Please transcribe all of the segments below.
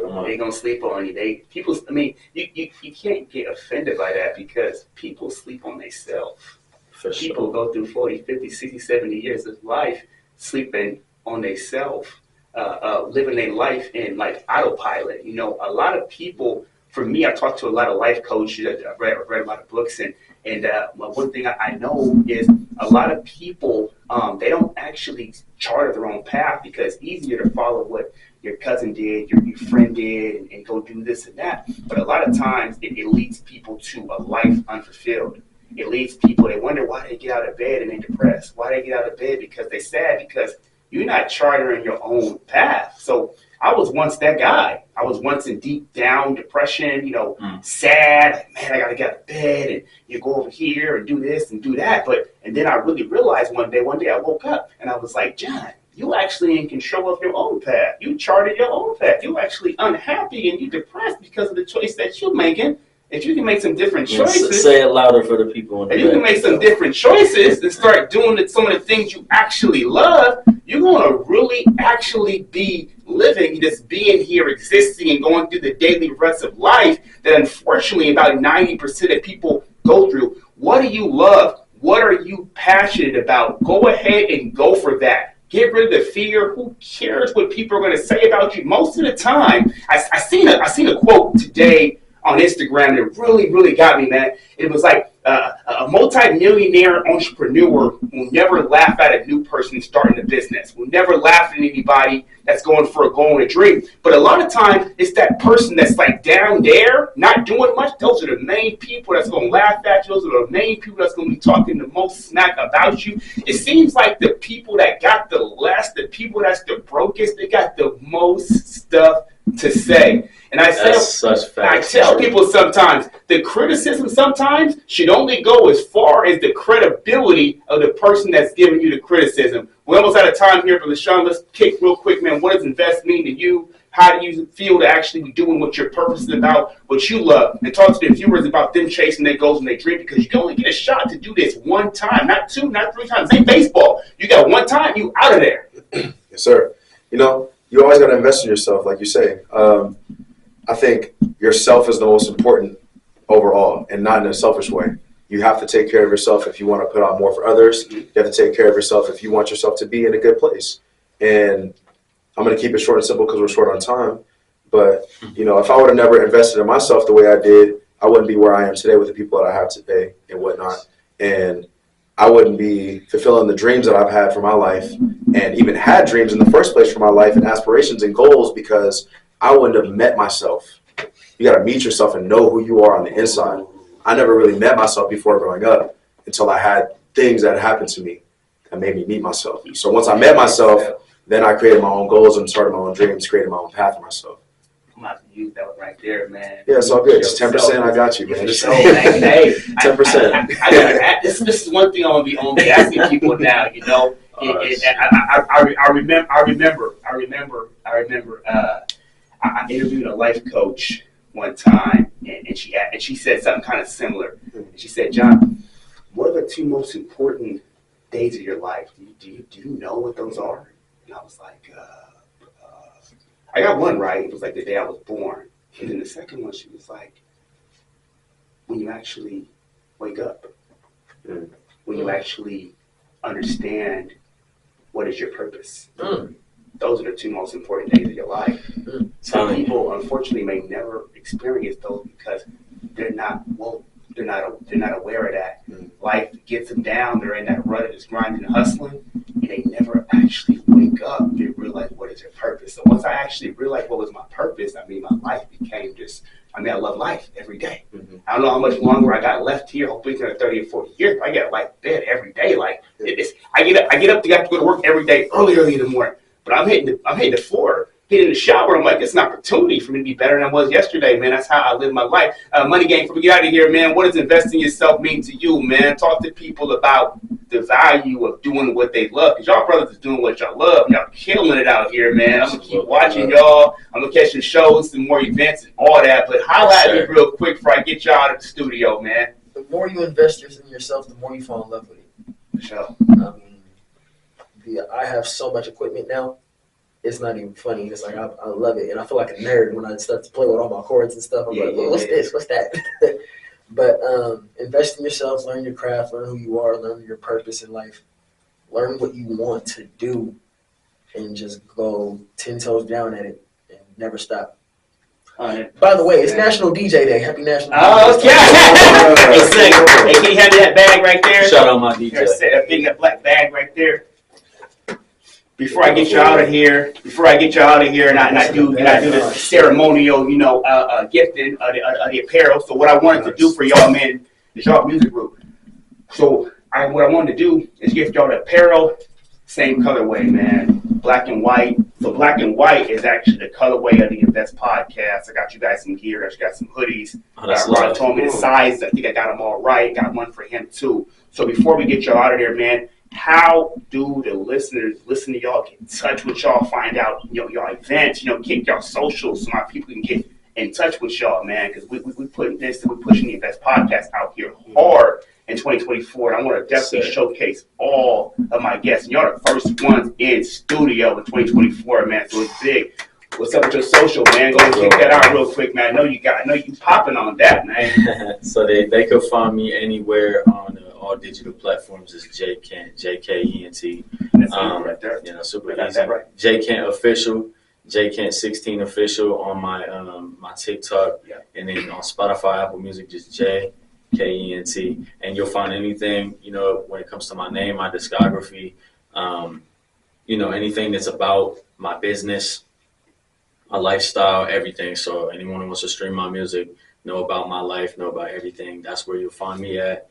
They're gonna sleep on you. I mean, you can't get offended by that because people sleep on themselves. People go through 40, 50, 60, 70 years of life sleeping on themselves, living their life in like autopilot. You know, a lot of people. For me, I talked to a lot of life coaches. I've read a lot of books, and one thing I know is a lot of people they don't actually chart their own path because it's easier to follow what your cousin did, your friend did, and go do this and that. But a lot of times it leads people to a life unfulfilled. It leads people, they wonder why they get out of bed and they're depressed. Why they get out of bed because they're sad because you're not charting your own path. So I was once that guy. I was once in deep down depression, you know, sad, like, man, I got to get out of bed and you go over here and do this and do that. And then I really realized one day I woke up and I was like, John, you actually in control of your own path. You charted your own path. You're actually unhappy and you're depressed because of the choice that you're making. If you can make some different choices. Say it louder for the people. If you can make some different choices and start doing some of the things you actually love, you're going to really actually be living, just being here, existing, and going through the daily rest of life that unfortunately about 90% of people go through. What do you love? What are you passionate about? Go ahead and go for that. Get rid of the fear. Who cares what people are going to say about you? Most of the time, I seen a quote today on Instagram that really, really got me, man. It was like a multi-millionaire entrepreneur will never laugh at a new person starting a business, will never laugh at anybody that's going for a goal and a dream. But a lot of times, it's that person that's like down there, not doing much. Those are the main people that's going to laugh at you. Those are the main people that's going to be talking the most smack about you. It seems like the people that got the less, the people that's the brokest, they got the most stuff to say. And I tell people sometimes the criticism sometimes should only go as far as the credibility of the person that's giving you the criticism. We're almost out of time here, but LaShawn, let's kick real quick, man. What does invest mean to you? How do you feel to actually be doing what your purpose is about, what you love? And talk to the viewers about them chasing their goals and their dream because you can only get a shot to do this one time, not two, not three times. Ain't baseball. You got one time, you out of there. Yes, sir. You know, you always got to invest in yourself, like you say. I think yourself is the most important overall and not in a selfish way. You have to take care of yourself if you want to put out more for others. You have to take care of yourself if you want yourself to be in a good place. And I'm going to keep it short and simple because we're short on time. But, you know, if I would have never invested in myself the way I did, I wouldn't be where I am today with the people that I have today and whatnot. And I wouldn't be fulfilling the dreams that I've had for my life and even had dreams in the first place for my life and aspirations and goals because I wouldn't have met myself. You got to meet yourself and know who you are on the inside. I never really met myself before growing up until I had things that happened to me that made me meet myself. So once I met myself, then I created my own goals and started my own dreams, created my own path for myself. I'm about to use that right there, man. Yeah, it's all good. Just 10%, I got you, man. Just hey, 10%. This is one thing I'm gonna be asking people now. You know, I remember. I interviewed a life coach one time, and she said something kind of similar. And she said, "John, what are the two most important days of your life? Do you know what those are?" And I was like, I got one right. It was like the day I was born. And then the second one, she was like, when you actually wake up, when you actually understand what is your purpose. Those are the two most important days of your life. Some people, unfortunately, may never experience those because they're not aware of that. Life gets them down. They're in that rut of just grinding and hustling, and they never actually wake up and realize what is their purpose. So once I actually realized what was my purpose, I mean, my life became just. I mean, I love life every day. I don't know how much longer I got left here. Hopefully, it's 30 or 40 years. I get like bed every day. Like I get up to go to work every day early in the morning. But I'm hitting the floor, hitting the shower. I'm like, it's an opportunity for me to be better than I was yesterday, man. That's how I live my life. Money Gang, before we get out of here, man, what does investing in yourself mean to you, man? Talk to people about the value of doing what they love. Because y'all brothers is doing what y'all love. Y'all killing it out here, man. I'm going to keep watching y'all. I'm going to catch some shows, some more events and all that. But holla at me real quick before I get y'all out of the studio, man. The more you invest in yourself, the more you fall in love with it. For sure. I have so much equipment now. it's not even funny. It's like I love it, and I feel like a nerd when I start to play with all my chords and stuff. I'm like, well, what's this? What's that? But invest in yourself, learn your craft, learn who you are, learn your purpose in life, learn what you want to do, and just go 10 toes down at it and never stop. By the way, it's National DJ Day. Happy National DJ Day. Okay. Hey, Slick, hey, can you hand me that bag right there? Shout out my DJ. That big black bag right there. Before I get you out of here, and I do the ceremonial, gifting of the apparel. So what I wanted to do for y'all, man, is y'all music group. So what I wanted to do is gift y'all the apparel, same colorway, man, black and white. So black and white is actually the colorway of the Invest podcast. I got you guys some gear. I got some hoodies. Rod told me the size. I think I got them all right. Got one for him too. So before we get y'all out of here, man, how do the listeners listen to y'all, get in touch with y'all, find out y'all events, kick y'all socials so my people can get in touch with y'all, man? Because we putting this, we're pushing the Invest podcast out here hard in 2024. And I want to definitely showcase all of my guests. And y'all are the first ones in studio in 2024, man. So it's big. What's up with your social, man? Go and kick that out real quick, man. I know you popping on that, man. So they could find me anywhere on all digital platforms. Is JKent, JKENT. That's right there. Super got easy. that right. JKent official, JKent16 official on my my TikTok, and then on Spotify, Apple Music, just JKENT. And you'll find anything when it comes to my name, my discography, anything that's about my business, my lifestyle, everything. So anyone who wants to stream my music, know about my life, know about everything, that's where you'll find me at.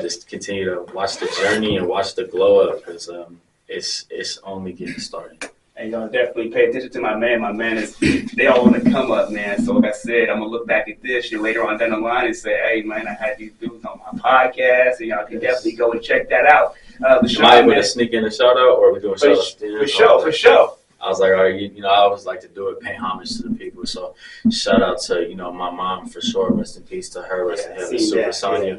Just continue to watch the journey and watch the glow up, because it's only getting started. And y'all definitely pay attention to my man. My man they all want to come up, man. So like I said, I'm gonna look back at this later on down the line and say, hey man, I had these dudes on my podcast, and y'all can definitely go and check that out. Am I able to sneak in a shout out, or are we doing shout outs? For sure. I was like, all right, I always like to do it, pay homage to the people. So shout out to, my mom for sure. Rest in peace to her. Rest in heaven, Super Sonia.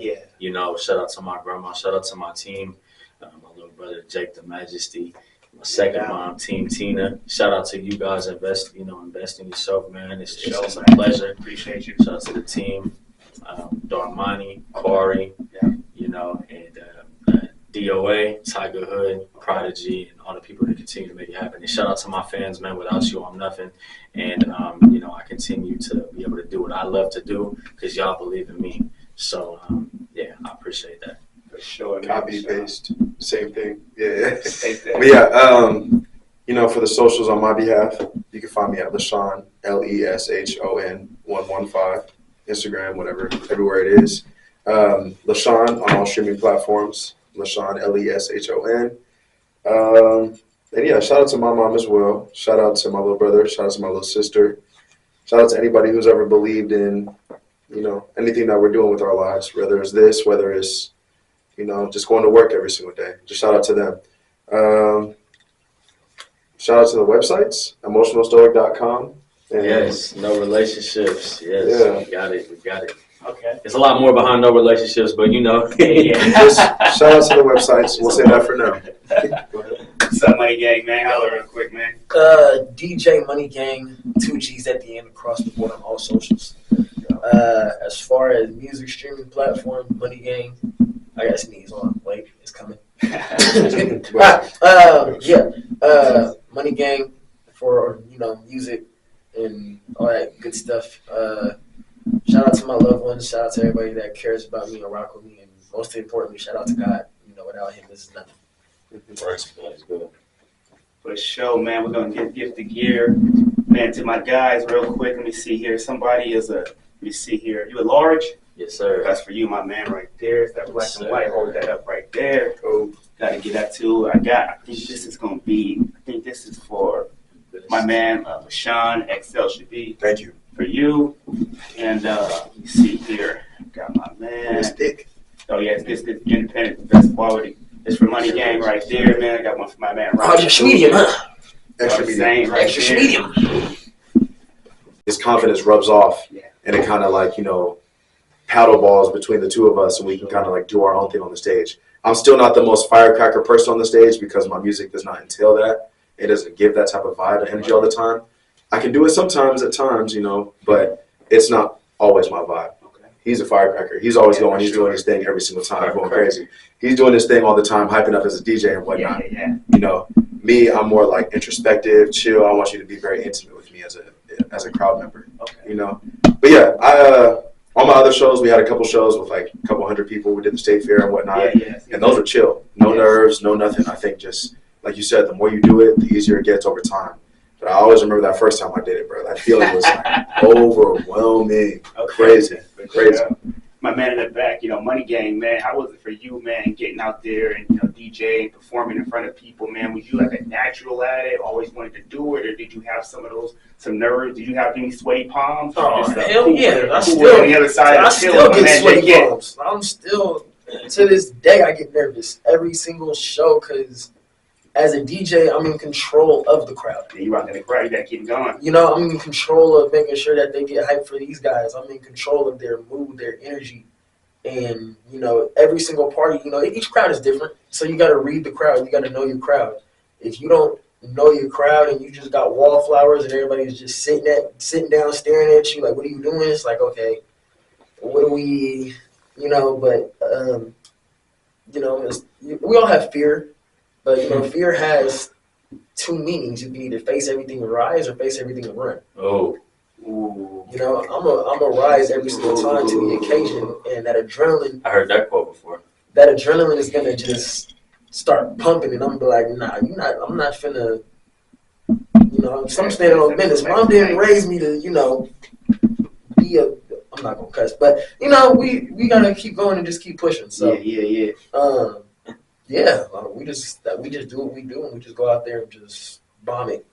Shout out to my grandma. Shout out to my team, my little brother, Jake the Majesty. My second mom, Team Tina. Shout out to you guys, invest in yourself, man. It's a pleasure. Appreciate you. Shout out to the team, Darmani, Corey, and DOA, Tiger Hood, Prodigy, and all the people that continue to make it happen. And shout out to my fans, man. Without you, I'm nothing. And, I continue to be able to do what I love to do because y'all believe in me. So, I appreciate that. For sure. Copy, paste, same thing. Yeah. But for the socials on my behalf, you can find me at LeShon, LESHON 115, Instagram, whatever, everywhere it is. LeShon on all streaming platforms. LeShon, LESHON. Shout out to my mom as well. Shout out to my little brother. Shout out to my little sister. Shout out to anybody who's ever believed in, anything that we're doing with our lives, whether it's this, whether it's, just going to work every single day. Just shout out to them. Shout out to the websites, emotionalstoic.com. Yes, no relationships. Yes, Yeah. we got it. Okay. There's a lot more behind no relationships, but Just shout out to the websites. We'll say that for now. Go ahead. What's up, Money Gang, man? Holla real quick, man. DJ Money Gang, 2 G's at the end across the board on all socials. As far as music streaming platform, Money Gang, I got to sneeze on. Wait, it's coming. Money Gang for music and all that good stuff. Shout out to my loved ones. Shout out to everybody that cares about me and rock with me, and most importantly, shout out to God. Without Him, this is nothing. That's good. For sure, man. We're gonna give the gear, man, to my guys real quick. Let me see here. Let me see here. You a large? Yes, sir. That's for you, my man, right there. It's that black Yes, and white. Hold that up right there. Oh, Gotta get that too. I think this is for my man, Sean XL should be thank you. for you. And let me see here. Got my man. It's thick. Oh yeah, it's independent, best quality. It's for Money Gang right there, man. I got one for my man. Extra medium, huh? Extra medium. Right Extra there. medium. His confidence rubs off, and it kind of paddle balls between the two of us, and we can kind of do our own thing on the stage. I'm still not the most firecracker person on the stage because my music does not entail that. It doesn't give that type of vibe and energy all the time. I can do it sometimes at times, you know, but it's not always my vibe. Okay. He's a firecracker. He's always going. He's doing his thing every single time, going crazy. He's doing his thing all the time, hyping up as a DJ and whatnot. You know, me, I'm more like introspective, chill. I want you to be very intimate with me as a crowd member. Okay. You know, but yeah, on my other shows, we had a couple shows with like a couple hundred people. We did the state fair and whatnot, and those were chill. No nerves, no nothing. I think just like you said, the more you do it, the easier it gets over time. But I always remember that first time I did it, bro. That feeling was like overwhelming, crazy. My man in the back, you know, Money Gang, man, how was it for you, man, getting out there and, you know, DJing, performing in front of people, man? Was you like a natural at it, always wanted to do it, or did you have some nerves? Did you have any sweaty palms? Oh, hell yeah. I still get sweaty palms. I'm still, to this day, I get nervous every single show because as a DJ, I'm in control of the crowd. Yeah, you're rocking the crowd. You got to keep going. You know, I'm in control of making sure that they get hyped for these guys. I'm in control of their mood, their energy. And, you know, every single party, you know, each crowd is different. So you got to read the crowd. You got to know your crowd. If you don't know your crowd and you just got wallflowers and everybody's just sitting down staring at you, like, what are you doing? It's like, okay, what do we, you know, but, you know, we all have fear. But, you know, fear has two meanings. You can either face everything and rise or face everything and run. Oh. Ooh. You know, I'm a rise every single time to the occasion. And that adrenaline. I heard that quote before. That adrenaline is going to just start pumping. And I'm be like, nah, I'm not finna, you know, I'm standing on business. Mom didn't raise me to, you know, I'm not going to cuss. But, you know, we got to keep going and just keep pushing. So, Yeah. Yeah, we just do what we do, and we just go out there and just bomb it.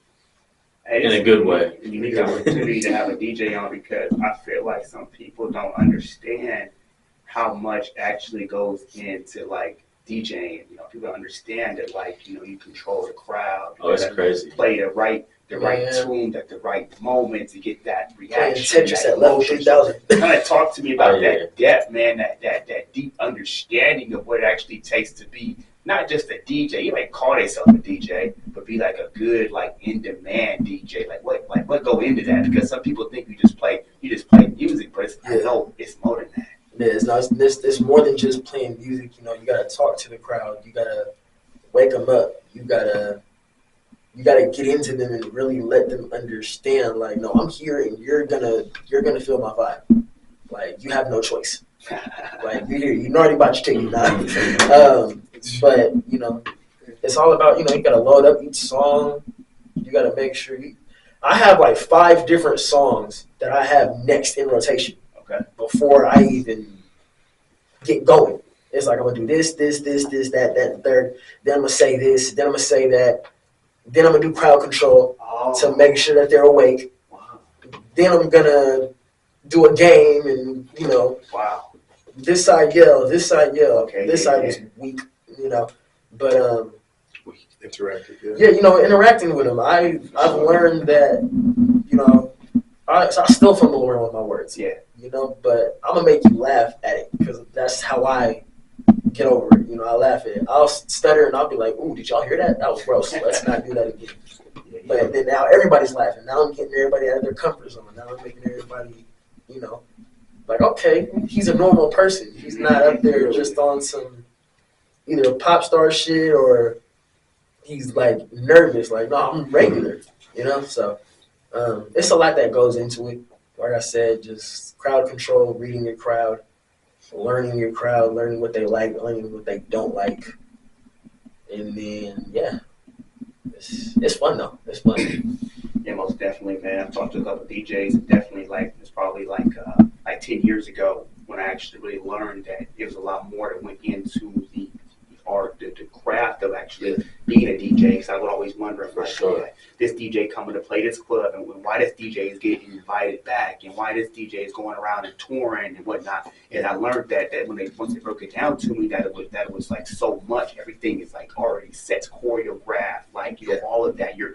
In a good way. Unique opportunity to have a DJ on because I feel like some people don't understand how much actually goes into like DJing. You know, people don't understand that like, you know, you control the crowd. Oh, it's crazy. Play the right tune at the right moment to get that reaction. Tetris at level 3000. Kind of talk to me about that depth, man, that deep understanding of what it actually takes to be not just a DJ. You might call yourself a DJ, but be like a good, like in-demand DJ. Like what go into that? Because some people think you just play music, but it's more than that. Yeah, it's more than just playing music. You know, you gotta talk to the crowd. You gotta wake them up. You gotta get into them and really let them understand. Like, no, I'm here, and you're gonna feel my vibe. Like, you have no choice. Like, you're here. You know already about your ticket now. But you know, it's all about, you know, you gotta load up each song. You gotta make sure I have like 5 different songs that I have next in rotation. Okay. Before I even get going, it's like I'm gonna do this, that, third. Then I'm gonna say this. Then I'm gonna say that. Then I'm gonna do crowd control to make sure that they're awake. Wow. Then I'm gonna do a game, and you know, this side yell, okay, this side was weak, you know. But interactive, yeah, you know, interacting with them, I've learned that, you know, I still fumble around with my words, you know, but I'm gonna make you laugh at it because that's how I get over it. You know, I laugh at it. I'll stutter and I'll be like, "Ooh, did y'all hear that? That was gross. Let's not do that again." But then now everybody's laughing. Now I'm getting everybody out of their comfort zone. Now I'm making everybody, you know, like, okay, he's a normal person. He's not up there just on some either pop star shit or he's like nervous. Like, no, I'm regular, you know. So it's a lot that goes into it. Like I said, just crowd control, reading your crowd, learning your crowd, learning what they like, learning what they don't like, and then it's fun though. It's fun. Yeah, most definitely, man. I've talked to a couple of DJs, and definitely it's probably like 10 years ago when I actually really learned that there was a lot more that went into the art, the craft of actually being a DJ. Because I would always wonder, like, this DJ coming to play this club, and why this DJ is getting invited back, and why this DJ is going around and touring and whatnot. And I learned that once they broke it down to me, that it was like so much. Everything is like already set, choreographed, like, you know, all of that. Your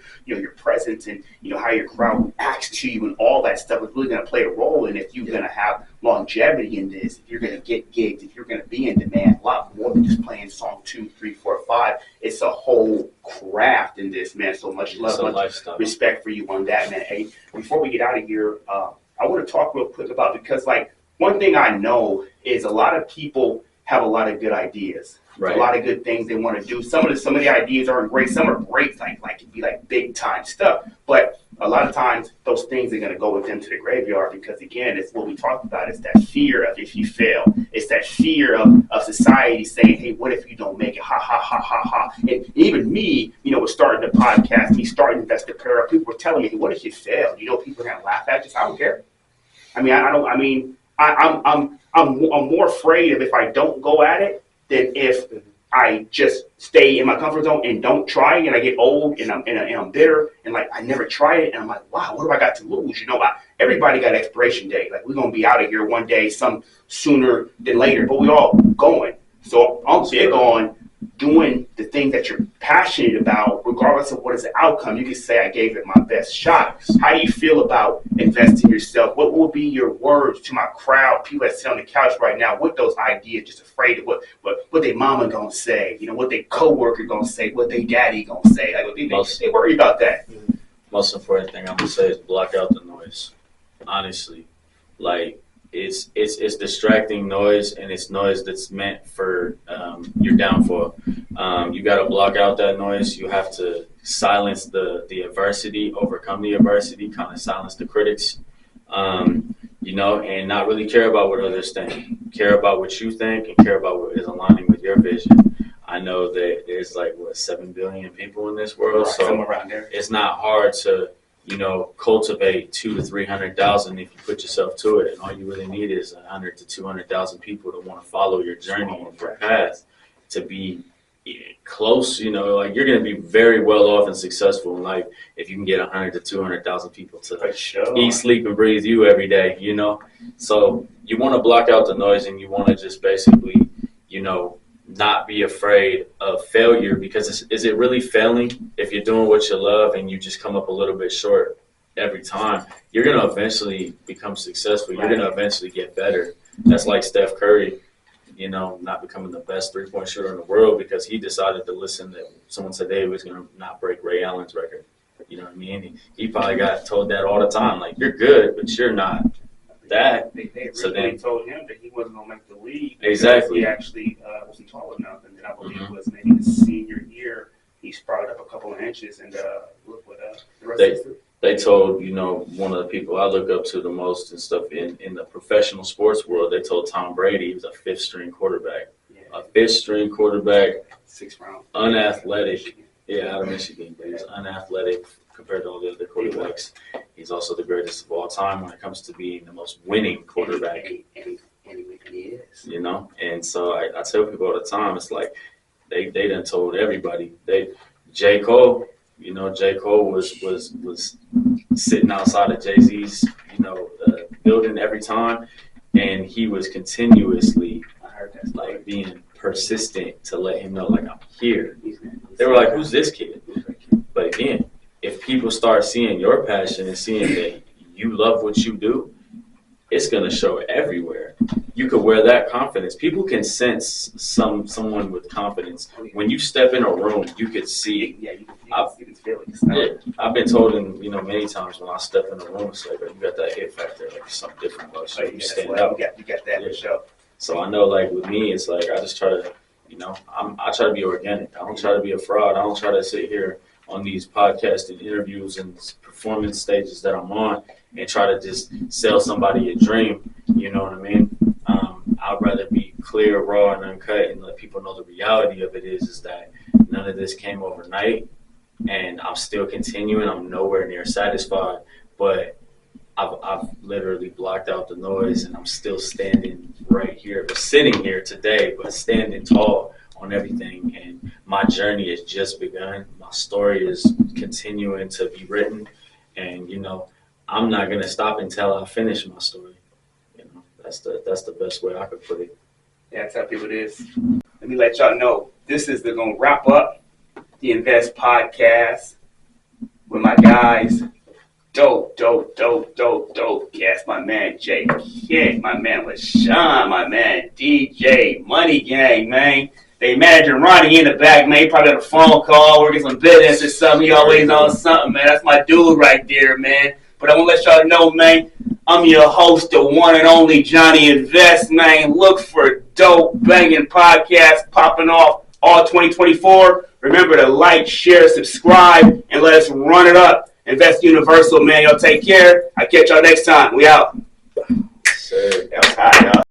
presence and, you know, how your crowd acts to you and all that stuff is really going to play a role in if you're going to have longevity in this, if you're going to get gigs, if you're going to be in demand, a lot more than just playing song 2, 3, 4, 5. It's a whole craft in this, man. So much love, much respect for you on that, man. Hey, before we get out of here, I want to talk real quick about, because like one thing I know is a lot of people have a lot of good ideas. Right. A lot of good things they want to do. Some of the ideas aren't great. Some are great, like it'd be like big time stuff. But a lot of times those things are going to go with them to the graveyard, because again, it's what we talked about. It's that fear of if you fail. It's that fear of society saying, hey, what if you don't make it? Ha ha ha ha ha. And even me, was starting the podcast, me starting Invest Apparel, people were telling me, hey, what if you fail? People are going to laugh at you. I don't care. I'm more afraid of if I don't go at it than if I just stay in my comfort zone and don't try, and I get old and I'm bitter and like I never try it, and I'm like, wow, what do I got to lose? Everybody got expiration date. Like we're gonna be out of here one day, some sooner than later, but we all going. So I'm big on doing the thing that you're passionate about, regardless of what is the outcome. You can say I gave it my best shot. How do you feel about investing in yourself? What will be your words to my crowd, people that sit on the couch right now with those ideas, just afraid of what their mama gonna say, what their coworker gonna say, what their daddy gonna say? Like they worry about that. Most important thing I'm gonna say is block out the noise. Honestly, like it's distracting noise, and it's noise that's meant for your downfall. You got to block out that noise. You have to silence the adversity, overcome the adversity, kind of silence the critics, and not really care about what others think. Care about what you think, and care about what is aligning with your vision. I know that there's 7 billion people in this world, right, so around there. It's not hard to cultivate 200,000 to 300,000 if you put yourself to it. And all you really need is 100,000 to 200,000 people to want to follow your journey and your path to be close. You're going to be very well off and successful in life if you can get 100,000 to 200,000 people to eat, sleep, and breathe you every day. So you want to block out the noise, and you want to just basically, not be afraid of failure, because is it really failing if you're doing what you love and you just come up a little bit short every time? You're going to eventually become successful. You're going to eventually get better. That's like Steph Curry, not becoming the best 3-point shooter in the world because he decided to listen that someone said he was going to not break Ray Allen's record. You know what I mean? He probably got told that all the time, like, you're good, but you're not that. They originally told him that he wasn't going to make the league. Exactly. He actually wasn't tall enough, and then I believe it was maybe his senior year, he sprouted up a couple of inches, and look what the rest is. They told, one of the people I look up to the most and stuff in the professional sports world, they told Tom Brady he was a 5th-string quarterback. Yeah. A 5th-string quarterback, 6th round, unathletic. Yeah, out of Michigan, but he's unathletic compared to all the other quarterbacks. He's also the greatest of all time when it comes to being the most winning quarterback. And he is. And so I tell people all the time, it's like they done told everybody. J. Cole, J. Cole was sitting outside of Jay-Z's, building every time, and he was continuously being persistent to let him know, I'm here. They were like, who's this kid? But again, if people start seeing your passion and seeing that you love what you do, it's going to show everywhere. You could wear that confidence. People can sense someone with confidence. When you step in a room, you could see. Yeah, you can feel it. I've been told, many times when I step in a room, it's like, you got that hit factor, something different about you. You stand out. You got that for sure. So I know, with me, it's like I just try to, I try to be organic. I don't try to be a fraud. I don't try to sit here on these podcasts and interviews and performance stages that I'm on and try to just sell somebody a dream. You know what I mean? I'd rather be clear, raw, and uncut and let people know the reality of it is that none of this came overnight, and I'm still continuing. I'm nowhere near satisfied, but I've literally blocked out the noise, and I'm still standing right here, but sitting here today, but standing tall on everything. And my journey has just begun. My story is continuing to be written, and I'm not gonna stop until I finish my story. That's the best way I could put it. Yeah, that's how people it is. Let me let y'all know, this is gonna wrap up the Invest podcast with my guys, Dope. Yes, my man Jay Kidd, my man LaShawn, my man DJ Money Gang, man. They manager Ronnie in the back, man. He probably got a phone call, working some business or something. He always on something, man. That's my dude right there, man. But I want to let y'all know, man, I'm your host, the one and only Johnny Invest, man. Look for dope banging podcasts popping off all 2024. Remember to like, share, subscribe, and let us run it up. Invest Universal, man. Y'all take care. I'll catch y'all next time. We out. Sir. That was hot, y'all.